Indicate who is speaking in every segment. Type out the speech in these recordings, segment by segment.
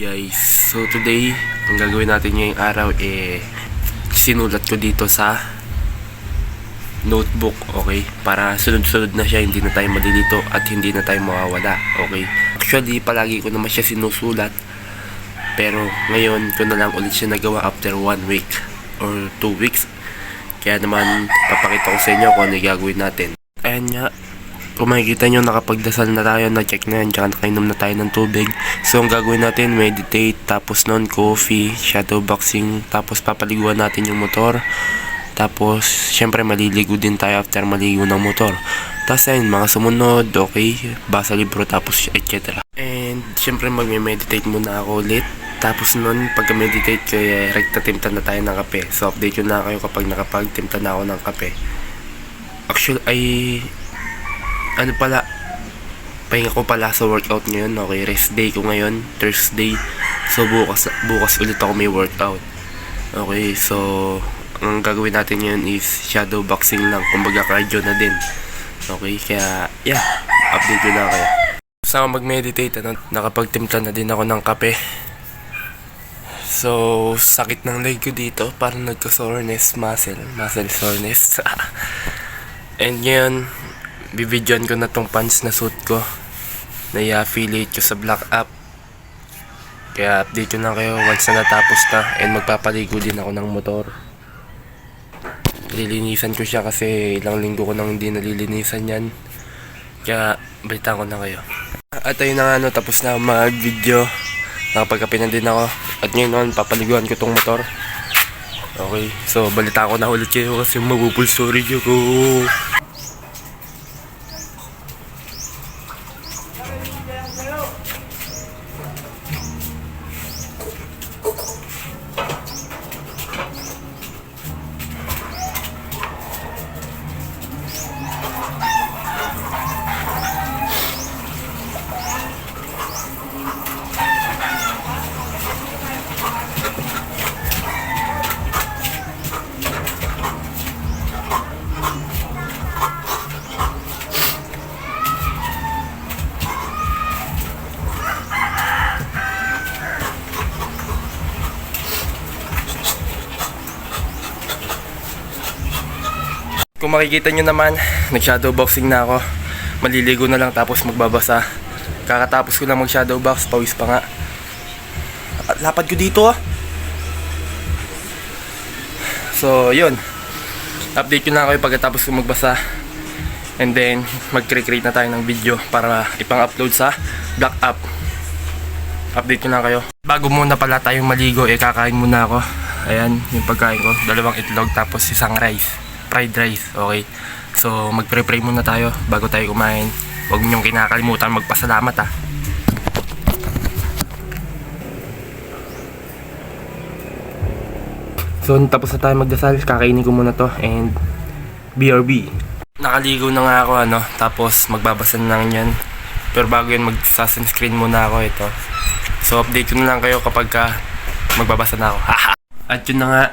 Speaker 1: Guys, so today, ang gagawin natin ngayong araw sinulat ko dito sa notebook, okay? Para sunod-sunod na siya, hindi na tayo madilito at hindi na tayo mawawala, okay? Actually, palagi ko naman siya sinusulat, pero ngayon ko na lang ulit siya nagawa after 1 week or 2 weeks. Kaya naman, papakita ko sa inyo kung ano yung gagawin natin. Ayan nga. Kung makikita nyo, nakapagdasal na tayo, na-check na yan, tsaka nakainom na tayo ng tubig. So, ang gagawin natin, meditate, tapos nun, coffee, shadow boxing, tapos papaliguan natin yung motor. Tapos, syempre, maliligo din tayo after maligo ng motor. Tapos, ayun, mga sumunod, okay, basa libro, tapos, etc. And, syempre, mag-meditate muna ako ulit. Tapos nun, pagka-meditate ko, rekta-timpta na tayo ng kape. So, update ko na kayo kapag nakapag-timpta na ako ng kape. Actually, ano pala, pahinga ko pala sa workout ngayon. Okay, rest day ko ngayon, Thursday. So bukas ulit ako may workout. Okay, so ang gagawin natin ngayon is shadow boxing lang, kumbaga cardio na din. Okay, kaya yeah, update ko na kayo. Sama mag-meditate, nakapagtimpla na din ako ng kape. So sakit ng leg ko dito, parang nagka-soreness, muscle soreness. And ngayon, bibidyoan ko na tong pants na suit ko na i-affiliate ko sa Black App. Kaya update ko na kayo once na natapos na. And magpapaligo din ako ng motor. Lilinisan ko siya kasi ilang linggo ko nang hindi nalilinisan yan. Kaya balitaan ko na kayo. At ayun na nga, tapos na mag-video. Nakapagkape na din ako. At ngayon naman, papaliguan ko tong motor. Okay, so balitaan ko na ulit kayo kasi mabubul story ko. Kung makikita nyo naman, nag-shadow boxing na ako. Maliligo na lang tapos magbabasa. Kakatapos ko lang mag-shadow box, pawis pa nga. At lapad ko dito ah. So, yun. Update ko na kayo pagkatapos ko magbasa. And then, mag-create na tayo ng video para ipang-upload sa Black App. Update ko na kayo. Bago muna pala tayong maligo, kakain muna ako. Ayan, yung pagkain ko. 2 itlog tapos isang rice. Fried rice, okay. So magpre-pray muna tayo bago tayo kumain. Huwag niyong kinakalimutan magpasalamat ha. So tapos na tayo magdasal, kakainin ko muna to and BRB. Nakaligo na nga ako tapos magbabasa na lang yan. Pero bago yun magsa-sunscreen muna ako ito. So update ko na lang kayo kapag magbabasa na ako. At yun na nga,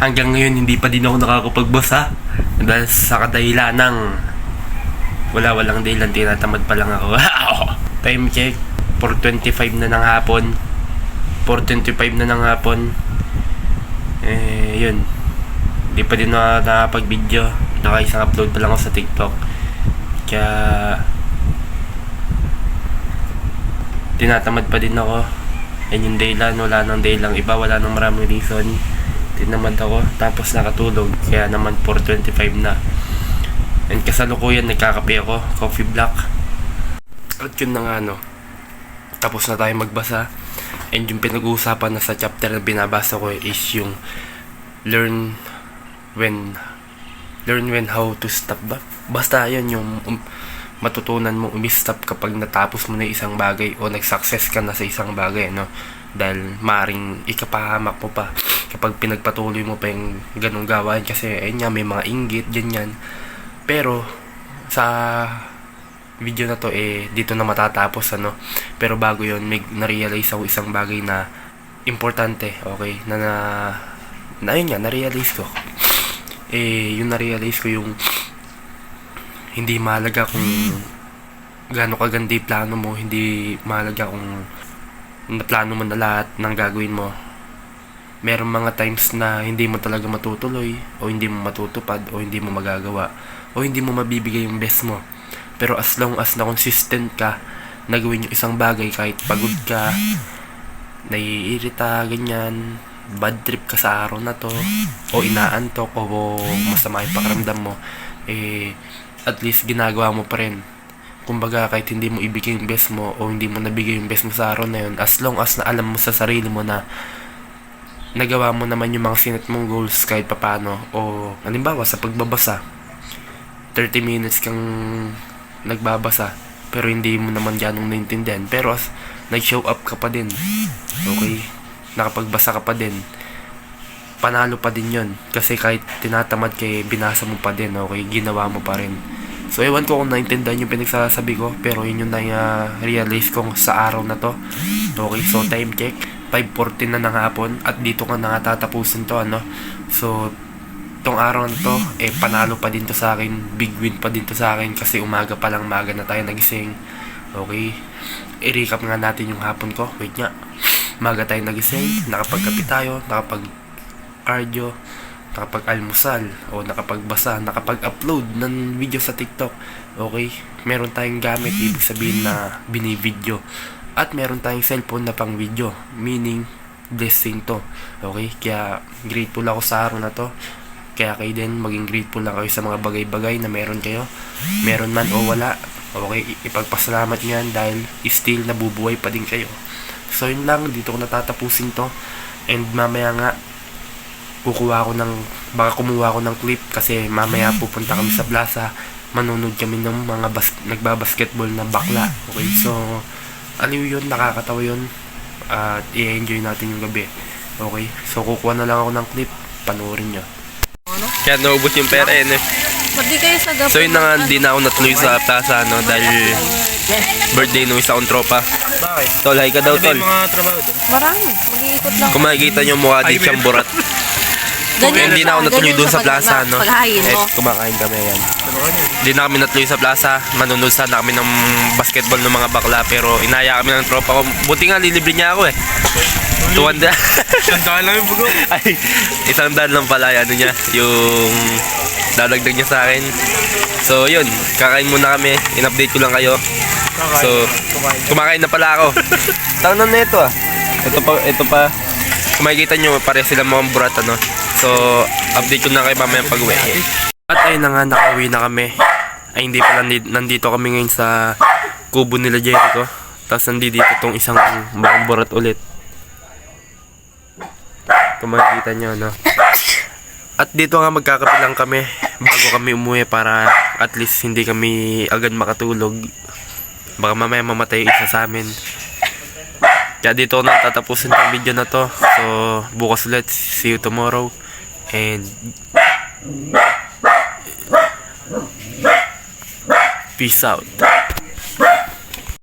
Speaker 1: hanggang ngayon hindi pa din ako nakakapagbasa dahil sa kadahilan ng walang dahilan, tinatamad pa lang ako. Time check, 4:25 na ng hapon. 4:25 na ng hapon. Yun, hindi pa din ako nakapag-video. Naka-isang upload pa lang ako sa TikTok. Kaya tinatamad pa din ako. And yung dahilan, wala nang dahilan iba, wala nang maraming reason. Tinamad ako, tapos nakatulog. Kaya naman 4:25 na. And kasalukuyan nagkakape ako, coffee black. At yun na nga tapos na tayo magbasa. And yung pinag-uusapan na sa chapter na binabasa ko is yung learn when how to stop ba? Basta yun yung matutunan mo umi-stop kapag natapos mo na isang bagay o nag-success ka na sa isang bagay, dahil maring ikapahamak mo pa kapag pinagpatuloy mo pa yung ganong gawain kasi ayun nga, may mga inggit ganyan. Pero sa video na to dito na matatapos pero bago yon may na-realize ako isang bagay na importante, okay, na yun nga, na-realize ko yung na-realize ko yung hindi mahalaga kung gaano kaganda yung plano mo. Hindi mahalaga kung naplano mo na lahat ng gagawin mo. Merong mga times na hindi mo talaga matutuloy, o hindi mo matutupad, o hindi mo magagawa, o hindi mo mabibigay yung best mo. Pero as long as na consistent ka na gawin yung isang bagay, kahit pagod ka, naiirita, ganyan, bad trip ka sa araw na to, o inaantok, o masama yung pakiramdam mo, at least ginagawa mo pa rin. Kumbaga, kahit hindi mo ibigay yung best mo, o hindi mo nabigay yung best mo sa araw na yun, as long as na alam mo sa sarili mo na nagawa mo naman yung mga sinet mong goals kahit papano. O halimbawa sa pagbabasa, 30 minutes kang nagbabasa pero hindi mo naman ganong naintindihan, pero nag-show up ka pa din, okay, nakapagbasa ka pa din, panalo pa din yon. Kasi kahit tinatamad kay binasa mo pa din, okay, ginawa mo pa rin. So ewan ko kung naintindihan yung pinagsasabi ko, pero yun yung na-realize ko sa araw na to. Okay, so time check, 5:14 na ng hapon, at dito ko na nga tatapusin to, ano. So tong araw na to, panalo pa din to sa akin, big win pa din to sa akin, kasi umaga pa lang, maga na tayo nagising. Okay, i-recap nga natin yung hapon ko. Wait nga, maga tayo nagising, nakapagkape tayo, nakapag-cardio, nakapag-almusal, o nakapagbasa, nakapag-upload ng video sa TikTok. Okay, meron tayong gamit, ibig sabihin na binivideo. At meron tayong cellphone na pang video, meaning blessing to. Okay, kaya grateful ako sa araw na to. Kaya kayo din, maging grateful lang kayo sa mga bagay-bagay na meron kayo, meron man o wala. Okay, ipagpasalamat nyo yan dahil still nabubuhay pa din kayo. So yun lang, dito ko natatapusin to. And mamaya nga, baka kumuha ko ng clip, kasi mamaya pupunta kami sa plaza, manunod kami ng mga nagbabasketball na bakla. Okay, so aliw yun, nakakatawa yun, at i-enjoy natin yung gabi. Okay, so kukuha na lang ako ng clip, panoorin nyo. Kaya naubos yung pera yun eh.
Speaker 2: Pati kayo sa gabi.
Speaker 1: So yun na nga, hindi na ako natuloy sa plaza, no, dahil birthday nung isa kong tropa.
Speaker 3: Bakit?
Speaker 1: Tol, hi ka daw, tol.
Speaker 3: Ano ba yung mga trabaho doon?
Speaker 2: Marami. Mag-iikot lang.
Speaker 1: Kung makikita nyo mukha di siyang burat.
Speaker 2: Ganyan
Speaker 1: Hindi na ako natuloy
Speaker 2: ganyan
Speaker 1: dun sa
Speaker 2: pag-
Speaker 1: plaza, no.
Speaker 2: Paghahain mo.
Speaker 1: Kumakain kami, yan.
Speaker 3: Ano ka niyan?
Speaker 1: Hindi na kami natuloy sa plaza, manunod sana kami ng basketball ng mga bakla, pero inaya kami ng tropa ko. Buti nga, lilibre niya ako eh. 200.
Speaker 3: Sandaan lang yung bugo.
Speaker 1: Ay, 100 lang pala, ano niya, yung dadagdag niya sa akin. So yun, kakain muna kami, in-update ko lang kayo. So, kumakain na pala ako. Tangan na ito ah. Ito pa. Kung makikita nyo, pare sila mga burat, ano. So, update ko na kayo mamaya pag-uwi. At ayun na nga, nakauwi na kami. Ay, hindi pala, nandito kami ngayon sa kubo nila Jericho. Tapos nandito itong isang bakang burat ulit. Kung makikita nyo, no. At dito nga magkakape lang kami bago kami umuwi, para at least hindi kami agad makatulog. Baka mamaya mamatay isa sa amin. Kaya dito ko na tatapusin tong video na to. So bukas ulit, see you tomorrow, and peace out.